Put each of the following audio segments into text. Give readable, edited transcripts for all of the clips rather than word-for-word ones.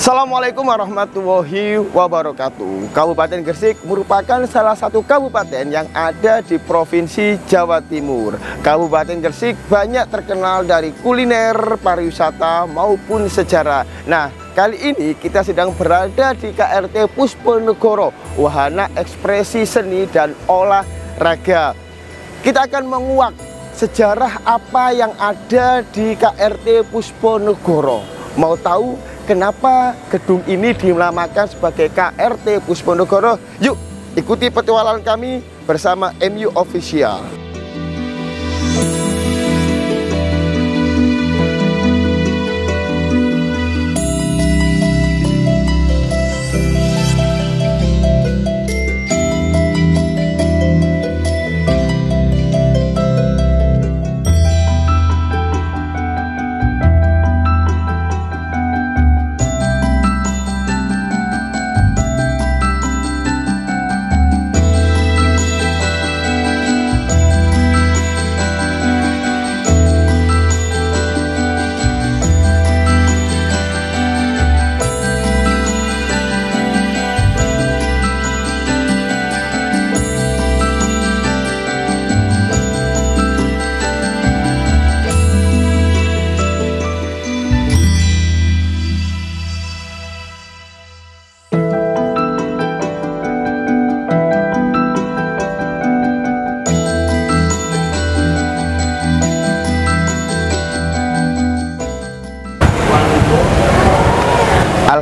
Assalamualaikum warahmatullahi wabarakatuh. Kabupaten Gresik merupakan salah satu kabupaten yang ada di Provinsi Jawa Timur. Kabupaten Gresik banyak terkenal dari kuliner, pariwisata maupun sejarah. Nah, kali ini kita sedang berada di KRT Pusponegoro, wahana ekspresi seni dan olahraga. Kita akan menguak sejarah apa yang ada di KRT Pusponegoro. Mau tahu kenapa gedung ini dinamakan sebagai KRT Pusponegoro? Yuk, ikuti petualangan kami bersama MU Official.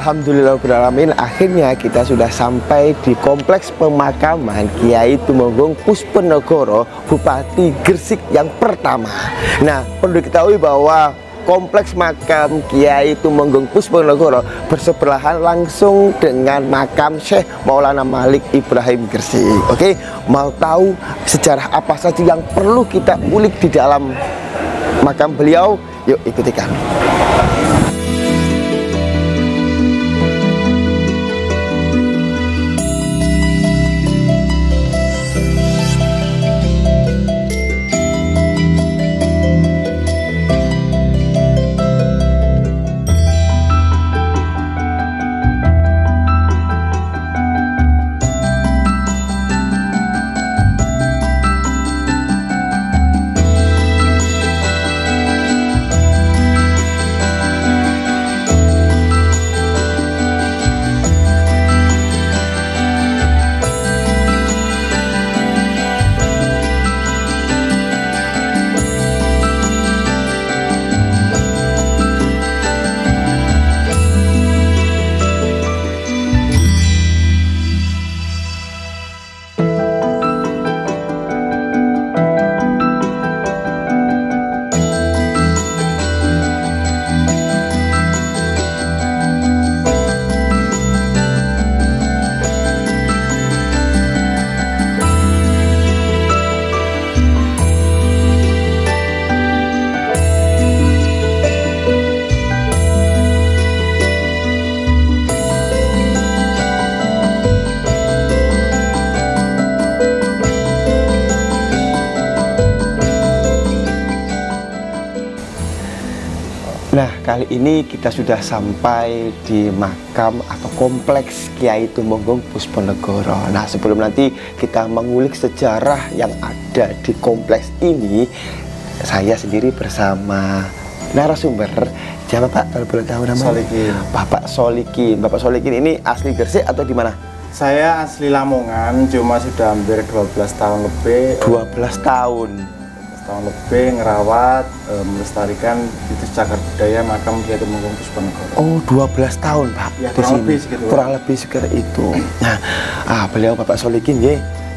Alhamdulillahirrahmanirrahim, akhirnya kita sudah sampai di kompleks pemakaman Kiai Tumenggung Pusponegoro, Bupati Gresik yang pertama. Nah, perlu diketahui bahwa kompleks makam Kiai Tumenggung Pusponegoro bersebelahan langsung dengan makam Syekh Maulana Malik Ibrahim Gresik. Oke, mau tahu sejarah apa saja yang perlu kita ulik di dalam makam beliau? Yuk ikuti kami. Nah, kali ini kita sudah sampai di makam atau kompleks Kiai Tumenggung Pusponegoro. Nah, sebelum nanti kita mengulik sejarah yang ada di kompleks ini, saya sendiri bersama narasumber. Siapa Pak? Kalau boleh tahu namanya? Solikin. Bapak Solikin. Bapak Solikin ini asli Gresik atau di mana? Saya asli Lamongan, cuma sudah hampir 12 tahun lebih. 12 tahun. Ngerawat, melestarikan itu cagar budaya makam Kiai Tumenggung Pusponegoro. Oh, 12 tahun Pak, ya, di sini. Kurang lebih sekitar itu. Nah, beliau Bapak Solikin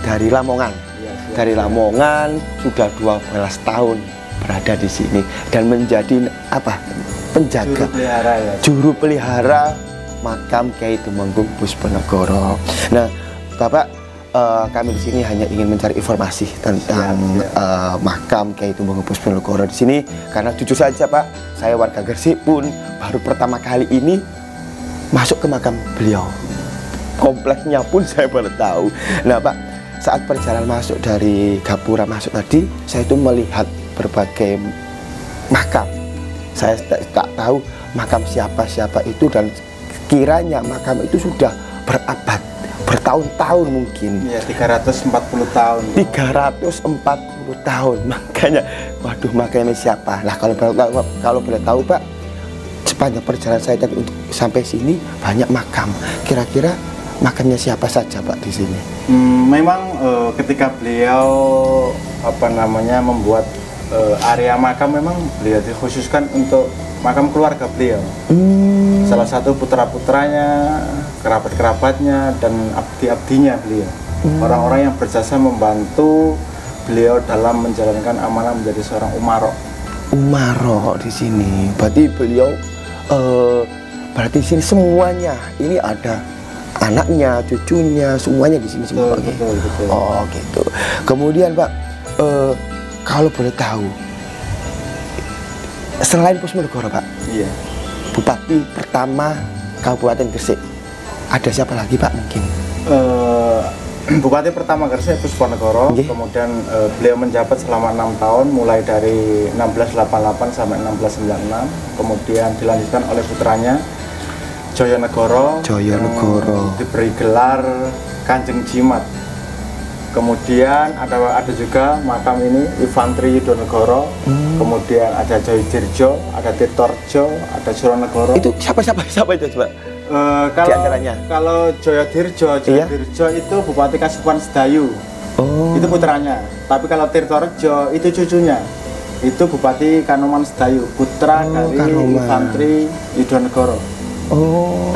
dari Lamongan. Ya, dari Lamongan sudah 12 tahun berada di sini dan menjadi apa? Penjaga, juru pelihara makam Kiai Tumenggung Pusponegoro. Nah, Bapak kami di sini hanya ingin mencari informasi tentang makam Kyai Tumbang Pusponegoro di sini, karena jujur saja Pak, saya warga Gresik pun baru pertama kali ini masuk ke makam beliau. Kompleksnya pun saya baru tahu. Nah Pak, saat perjalanan masuk dari Gapura masuk tadi, saya itu melihat berbagai makam. Saya tak tahu makam siapa itu, dan kiranya makam itu sudah berabad, bertahun-tahun mungkin. Ya, 340 tahun. 340 tahun. Makanya, waduh, makanya siapa? Nah, kalau boleh tahu Pak, sepanjang perjalanan saya tadi untuk sampai sini banyak makam. Kira-kira makamnya siapa saja Pak di sini? Memang ketika beliau membuat area makam, memang beliau dikhususkan untuk makam keluarga beliau. Salah satu putra-putranya, kerabat-kerabatnya, dan abdi-abdinya beliau. Orang-orang yang berjasa membantu beliau dalam menjalankan amanah menjadi seorang umaro. Umaro di sini. Berarti beliau berarti di sini semuanya ini ada anaknya, cucunya, semuanya di sini semua. Betul. Oh gitu. Kemudian Pak, kalau boleh tahu, selain Pusponegoro Pak, iya, Bupati pertama Kabupaten Gresik, ada siapa lagi Pak mungkin? Bupati pertama Gresik Pusponegoro, kemudian beliau menjabat selama 6 tahun, mulai dari 1688 sampai 1696, kemudian dilanjutkan oleh putranya Joyonegoro, diberi gelar Kanjeng Jimat. Kemudian ada juga makam ini Infantri Yudonegoro, kemudian ada Joyodirjo, ada Tirtorjo, ada Suronegoro. Itu siapa itu Pak? Kalau Joyodirjo itu Bupati Kasukuan Sedayu, itu putranya. Tapi kalau Tirtorjo itu cucunya, itu Bupati Kanoman Sedayu, putra dari Infantri Yudonegoro.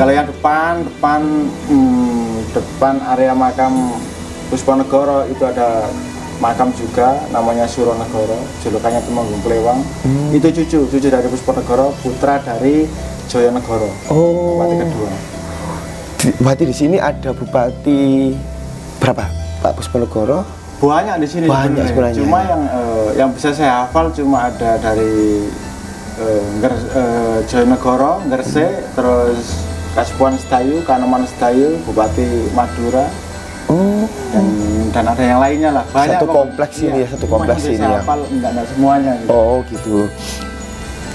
Kalau yang depan area makam Pusponegoro itu ada makam juga, namanya Suronegoro, julukannya Tumenggung Klewang. Itu cucu dari Pusponegoro, putra dari Joyonegoro, bupati kedua. Berarti di sini ada bupati berapa Pak Pusponegoro? Banyak di sini. Banyak sebenarnya. Cuma yang bisa saya hafal cuma ada dari Joyonegoro, Gresik, terus Kasukuan Sedayu, Kanoman Sedayu, Bupati Madura. Dan ada yang lainnya lah. Banyak satu kompleks ini ya, satu kompleks ini ya. Enggak semuanya. Gitu. Gitu.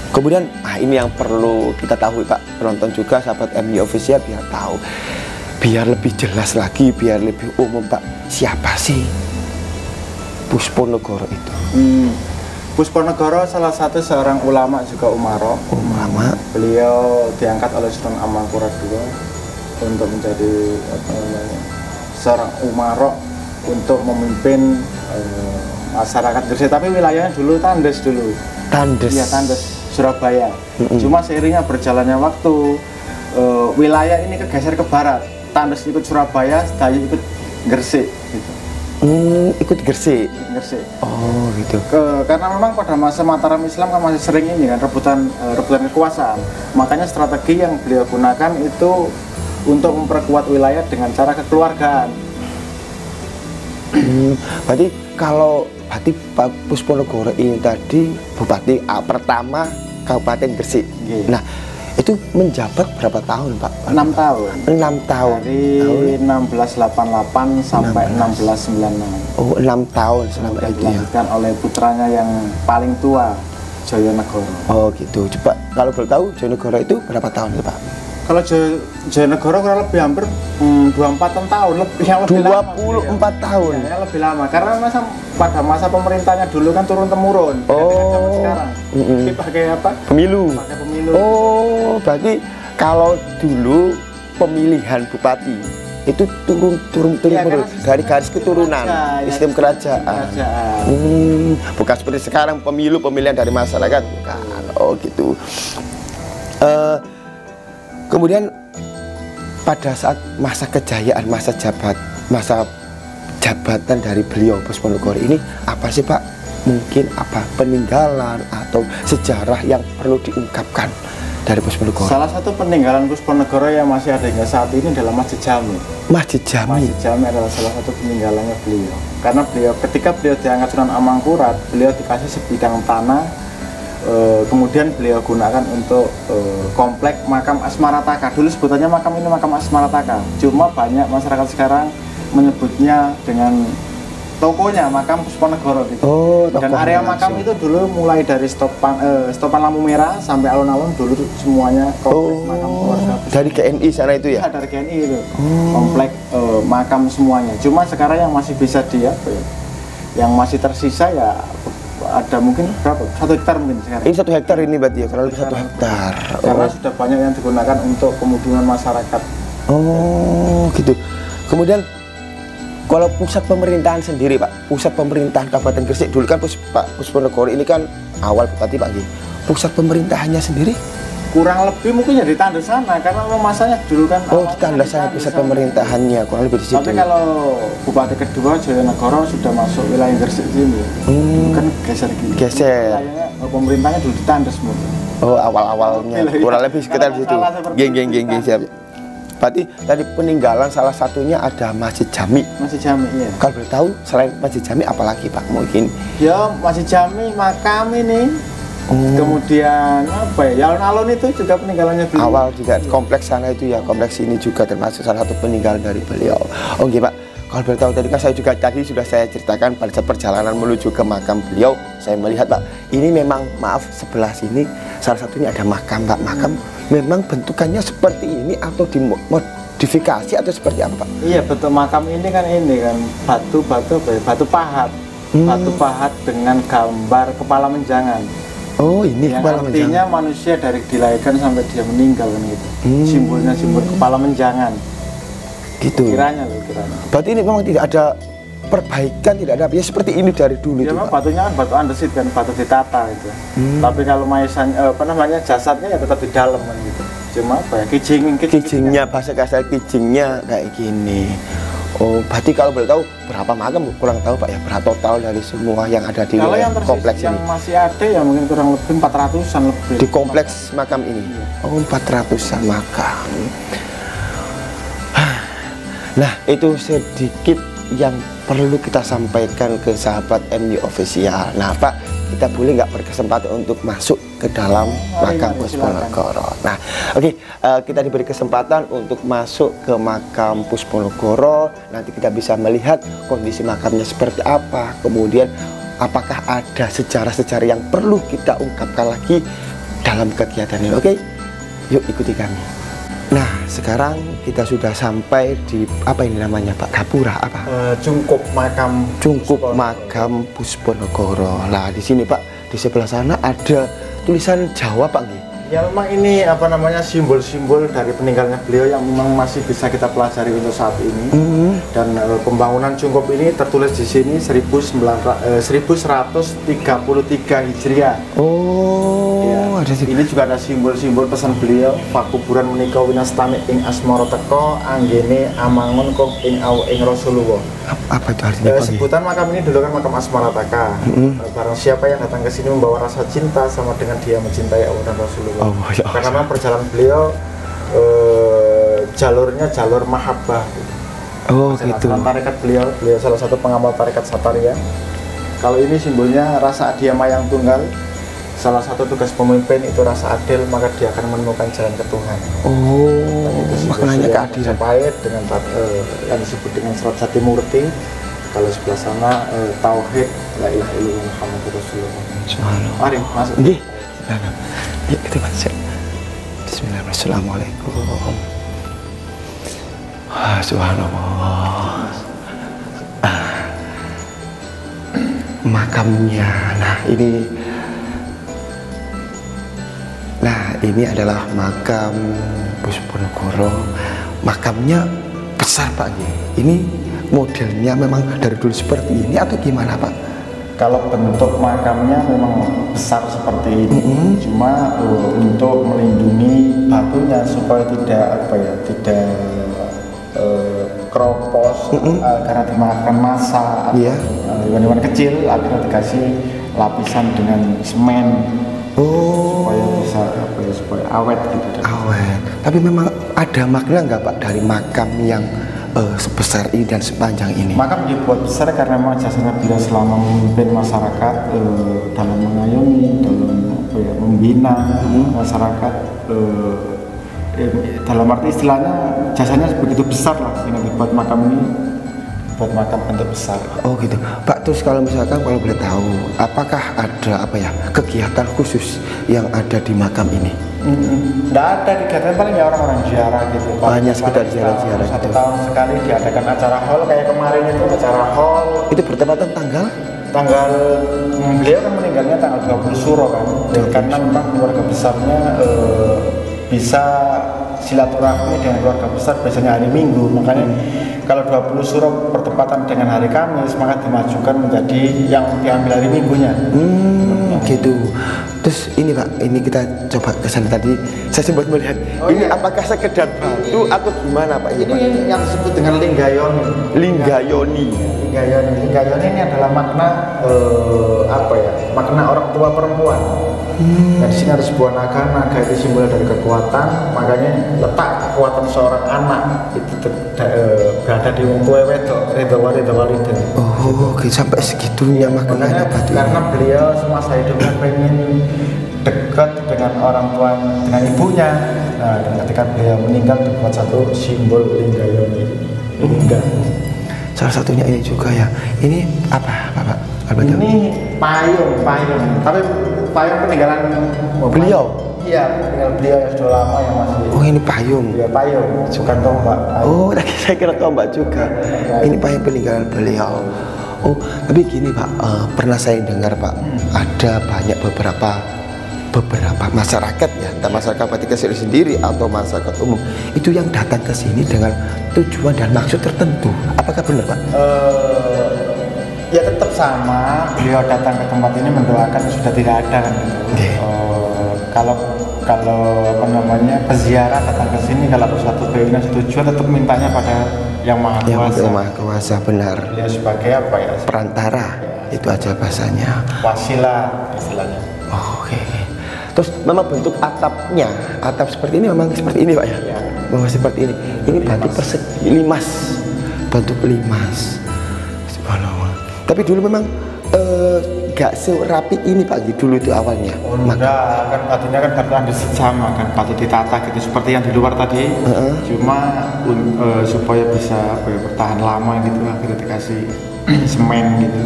Kemudian, ini yang perlu kita tahu Pak, penonton juga, sahabat MU Official biar tahu, biar lebih jelas lagi, biar lebih umum Pak, siapa sih Pusponegoro itu? Pusponegoro salah satu seorang ulama juga umaro. Beliau diangkat oleh Sultan Amangkurat II untuk menjadi seorang umaro untuk memimpin masyarakat Gresik. Tapi wilayahnya dulu Tandes dulu. Iya, Tandes, Surabaya. Cuma seiringnya berjalannya waktu, wilayah ini kegeser ke barat. Tandes ikut Surabaya, Sedayu ikut Gresik. Gitu. Ikut Gresik. Gitu. Karena memang pada masa Mataram Islam kan masih sering ini kan rebutan kekuasaan. Makanya strategi yang beliau gunakan itu untuk memperkuat wilayah dengan cara kekeluargaan. Berarti Pak Pusponegoro ini tadi bupati pertama Kabupaten Gresik. Nah, itu menjabat berapa tahun Pak? 6 tahun. 6 tahun. Dari 1688 sampai 1696. 6 tahun selama itu ya. Dilanjutkan oleh putranya yang paling tua, Joyonegoro. Gitu. Coba kalau boleh tahu Joyonegoro itu berapa tahun ya Pak? Kalau Joyonegoro kurang lebih hampir 24 tahun, yang lebih 24 tahun. Ya, yang lebih lama. Karena pada masa pemerintahnya dulu kan turun temurun. Zaman sekarang. Pakai apa? Pemilu. Pakai pemilu. Berarti kalau dulu pemilihan bupati itu turun dari garis keturunan, sistem kerajaan. Bukan seperti sekarang pemilihan dari masyarakat, bukan. Gitu. Kemudian pada saat masa kejayaan, masa jabatan dari beliau Pusponegoro ini, apa sih Pak? Mungkin apa peninggalan atau sejarah yang perlu diungkapkan dari Pusponegoro? Salah satu peninggalan Pusponegoro yang masih ada hingga saat ini adalah Masjid Jami. Masjid Jami. Masjid Jami adalah salah satu peninggalannya beliau. Karena ketika beliau diangkat Sunan Amangkurat, beliau dikasih sebidang tanah, kemudian beliau gunakan untuk komplek makam Asmarataka. Dulu sebutannya makam ini makam Asmarataka. Cuma banyak masyarakat sekarang menyebutnya dengan tokonya makam Pusponegoro gitu. Dan area makam itu dulu mulai dari stopan lampu merah sampai alun-alun dulu semuanya komplek makam keluarga. Dari GNI sana itu ya? Dari GNI itu komplek makam semuanya. Cuma sekarang yang masih bisa yang masih tersisa ya ada mungkin berapa? 1 hektar mungkin sekarang. Ini 1 hektar ini berarti ya, kalau 1 hektar. Karena sudah banyak yang digunakan untuk pemukiman masyarakat. Oh gitu. Kemudian kalau pusat pemerintahan sendiri Pak, pusat pemerintahan Kabupaten Gresik dulu kan Pak Pusponegoro ini kan awal tadi Pak G. Pusat pemerintahannya sendiri? Kurang lebih mungkin ya di Tandes sana, karena memang masanya dulu kan. Oh, di Tandes sana pusat pemerintahannya, kurang lebih di situ. Tapi kalau Bupati kedua Joyonegoro sudah masuk wilayah Gresik sini, kan geser gitu. Geser. Pemerintahnya dulu di Tandes mungkin. Oh, awal-awalnya kurang lebih sekitar di situ. Geng siap. Berarti tadi peninggalan salah satunya ada Masjid Jami. Masjid Jami, iya. Kalau boleh tahu selain Masjid Jami apalagi Pak mungkin? Ya Masjid Jami, makam ini. Kemudian apa ya? Alun-alun itu juga peninggalannya beliau. Awal juga kompleks sana itu ya, kompleks ini juga termasuk salah satu peninggalan dari beliau. Oh gitu Pak. Kalau boleh tahu tadi kan saya juga tadi sudah saya ceritakan pada saat perjalanan menuju ke makam beliau, saya melihat Pak, ini memang maaf sebelah sini salah satunya ada makam Pak. Makam memang bentukannya seperti ini atau dimodifikasi atau seperti apa Pak? Iya bentuk makam ini kan batu pahat. Batu pahat dengan gambar kepala menjangan. Oh ini yang kepala artinya menjangan. Manusia dari dilahirkan sampai dia meninggal kan gitu. Simbolnya simbol kepala menjangan. Gitu. Kiranya. Berarti ini memang tidak ada perbaikan, tidak ada ya seperti ini dari dulu. Ya memang batunya kan batu andesit kan, batu ditata gitu. Tapi kalau jasadnya ya tetap di dalam kan gitu. Cuma apa ya kijingnya bahasa kasar kijingnya kayak gini. Oh, berarti kalau boleh tahu berapa makam kurang tahu Pak ya, berapa total dari semua yang ada di kompleks ini? Yang masih ada ya mungkin kurang lebih 400-an lebih. Di kompleks makam ini? Iya. Oh, 400-an makam. Nah, itu sedikit yang perlu kita sampaikan ke sahabat MU Official. Nah Pak, kita boleh nggak berkesempatan untuk masuk ke dalam makam Pusponegoro? Nah, oke, kita diberi kesempatan untuk masuk ke makam Pusponegoro. Nanti kita bisa melihat kondisi makamnya seperti apa. Kemudian, apakah ada sejarah-sejarah yang perlu kita ungkapkan lagi dalam kegiatan ini? Oke, yuk ikuti kami. Nah, sekarang kita sudah sampai di apa ini namanya Pak? Gapura apa? Cungkup makam Pusponegoro. Nah, di sini Pak, di sebelah sana ada tulisan Jawa Pak Nggih. Ya memang ini simbol-simbol dari peninggalannya beliau yang memang masih bisa kita pelajari untuk saat ini. Dan pembangunan Cungkup ini tertulis di sini 1133 Hijriah. Oh, ya. Ini juga ada simbol-simbol pesan beliau. Pakuburan menika winastani ing asmara teka anggene amangun kok ing awu ing Rasulullah. Apa itu artinya Pak? Sebutan makam ini dulu kan makam Asmarataka. Barang siapa yang datang ke sini membawa rasa cinta sama dengan dia mencintai Allah dan Rasulullah. Oh, ya. Karena memang perjalanan beliau jalurnya jalur mahabbah. Oh gitu. Tarekat beliau salah satu pengamal tarekat Sataria. Kalau ini simbolnya rasa adiyama yang tunggal. Salah satu tugas pemimpin itu rasa adil, maka dia akan menemukan jalan ke Tuhan. Oh, maknanya keadilan. Pahit dengan yang disebut dengan Serat Jati Murti. Kalau sebelah sana tauhid, la ilaha illallah Muhammadur Rasulullah. Subhanallah. Mari masuk. Nggih. Yuk kita masuk. Bismillahirrahmanirrahim. Assalamualaikum. Subhanallah. Makamnya. Nah, ini adalah makam Pusponegoro. Makamnya besar Pak. Ini modelnya memang dari dulu seperti ini atau gimana Pak? Kalau bentuk makamnya memang besar seperti ini, cuma untuk melindungi batunya supaya tidak keropos karena dimakan massa atau hewan-hewan kecil, akhirnya dikasih lapisan dengan semen supaya bisa supaya awet gitu. Awet. Tapi memang ada makna nggak Pak dari makam yang sebesar ini dan sepanjang ini? Makam dibuat besar karena memang jasanya beliau selama memimpin masyarakat dalam mengayomi, dalam membina masyarakat, dalam arti istilahnya jasanya begitu besar lah sehingga dibuat makam ini, buat makam bentuk besar. Oh gitu Pak. Terus kalau misalkan kalau boleh tahu, apakah ada kegiatan khusus yang ada di makam ini? Nggak ada kegiatan, paling ya orang-orang ziarah gitu. Hanya sekedar ziarah-ziarah. Satu tahun sekali diadakan acara hall, kayak kemarin itu acara hall. Itu bertepatan tanggal Beliau kan meninggalnya tanggal 20 Suro kan. Karena memang keluarga besarnya bisa silaturahmi dengan keluarga besar biasanya hari Minggu, makanya kalau 20 Suro bertepatan dengan hari Kamis maka dimajukan menjadi yang diambil hari Minggunya. Gitu. Terus ini Pak, ini kita coba ke sana tadi. Saya sempat melihat ini apakah sekedar batu atau gimana Pak? Ini yang disebut dengan Linggayoni. Linggayoni Ini adalah makna makna orang tua perempuan. Nah, di sini ada sebuah naga itu simbol dari kekuatan, makanya letak kekuatan seorang anak itu berada di wong tuwa wedok, ridho walida. Oh, oke, sampai segitunya maknanya batu. Karena beliau semasa hidupnya pengen dekat dengan orang tua, dengan ibunya. Nah, dan ketika beliau meninggal dibuat satu simbol Linggayoni. Salah satunya ini juga ya. Ini apa Pak? Ini payung. Tapi payung peninggalan beliau. Iya, peninggalan beliau yang sudah lama yang masih. Oh, ini payung. Iya, payung, bukan tombak. Oh, tadi saya kira tombak juga. Ini payung peninggalan beliau. Oh, tapi gini Pak, pernah saya dengar Pak, ada banyak beberapa masyarakat ya, entah masyarakat Batik Gresik sendiri atau masyarakat umum itu yang datang ke sini dengan tujuan dan maksud tertentu. Apakah benar Pak? Ya tetap sama. Beliau datang ke tempat ini mendoakan sudah tidak ada kan. Kalau peziarah datang ke sini kalau ada suatu keinginan tujuan tetap mintanya pada yang Maha Kuasa. Yang Maha Kuasa, benar. Ya sebagai apa ya? Perantara. Ya. Itu aja bahasanya. Wasilah istilahnya. Oh, oke. Terus memang bentuk atapnya, atap seperti ini memang seperti ini Pak ya? Ya. Memang seperti ini. Ini batu persegi limas, bentuk limas. Subhanallah. Tapi dulu memang gak serapi ini Pak, dulu itu awalnya. Oh enggak, kan batunya kan batu sama kan, batu ditata gitu seperti yang di luar tadi. Cuma supaya bisa bertahan lama gitu akhirnya dikasih semen gitu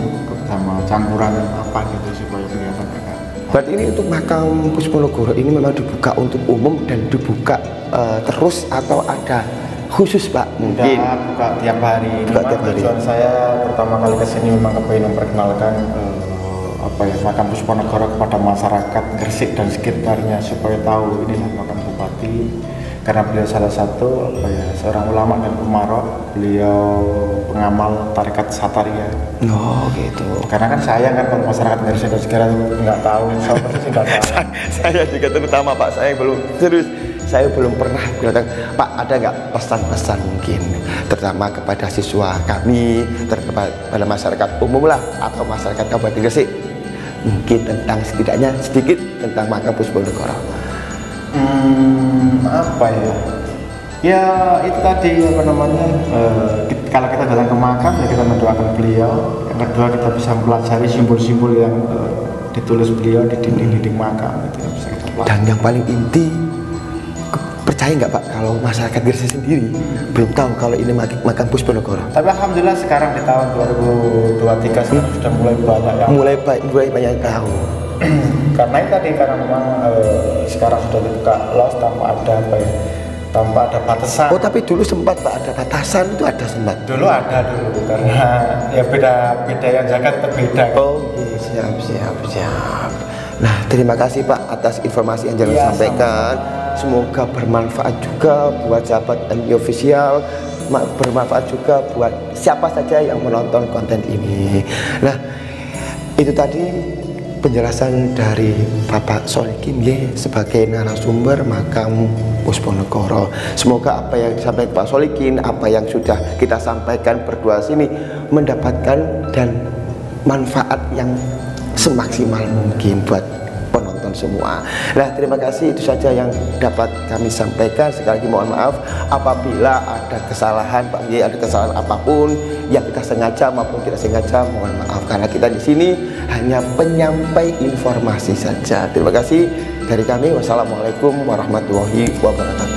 sama campuran apa gitu supaya kelihatan agak. Berarti ini untuk makam Pusponegoro ini memang dibuka untuk umum dan dibuka terus atau ada khusus Pak? Mungkin buka tiap hari. Tujuan saya pertama kali kesini memang kepengen memperkenalkan makam Pusponegoro kepada masyarakat Gresik dan sekitarnya supaya tahu inilah makam Bupati, karena beliau salah satu seorang ulama dan umaro, beliau pengamal tarekat Sataria. Oh gitu. Karena kan sayang kan kalau masyarakat Gresik dan sekitarnya nggak tahu, saya juga terutama Pak, saya belum pernah bilang, Pak ada nggak pesan-pesan mungkin terutama kepada siswa kami, kepada masyarakat umum lah atau masyarakat Kabupaten Gresik mungkin tentang setidaknya sedikit tentang makam Pusponegoro. Apa ya? Ya itu tadi kalau kita datang ke makam ya kita mendoakan beliau. Yang kedua kita bisa mempelajari simbol-simbol yang ditulis beliau di dinding-dinding makam itu yang bisa kita pelajari. Dan yang paling inti, percaya nggak Pak kalau masyarakat Gresik sendiri belum tahu kalau ini makam Pusponegoro? Tapi alhamdulillah sekarang di tahun 2023 sudah mulai banyak tahu. Karena itu tadi karena memang sekarang sudah dibuka los tanpa ada batasan. Oh tapi dulu sempat Pak ada batasan, itu ada sempat. Dulu karena ya beda yang jaga tetap beda. Oh iya, siap. Nah terima kasih Pak atas informasi yang jangan sampaikan. Semoga bermanfaat juga buat sahabat MI Official, bermanfaat juga buat siapa saja yang menonton konten ini. Nah itu tadi penjelasan dari Bapak Solikin sebagai narasumber makam Pusponegoro. Semoga apa yang disampaikan Pak Solikin, apa yang sudah kita sampaikan berdua sini mendapatkan dan manfaat yang semaksimal mungkin buat penonton teman-teman semua. Nah, terima kasih, itu saja yang dapat kami sampaikan. Sekali lagi mohon maaf apabila ada kesalahan, Pak Kiai, ada kesalahan apapun yang kita sengaja maupun tidak sengaja, mohon maaf karena kita di sini hanya penyampai informasi saja. Terima kasih dari kami. Wassalamualaikum warahmatullahi wabarakatuh.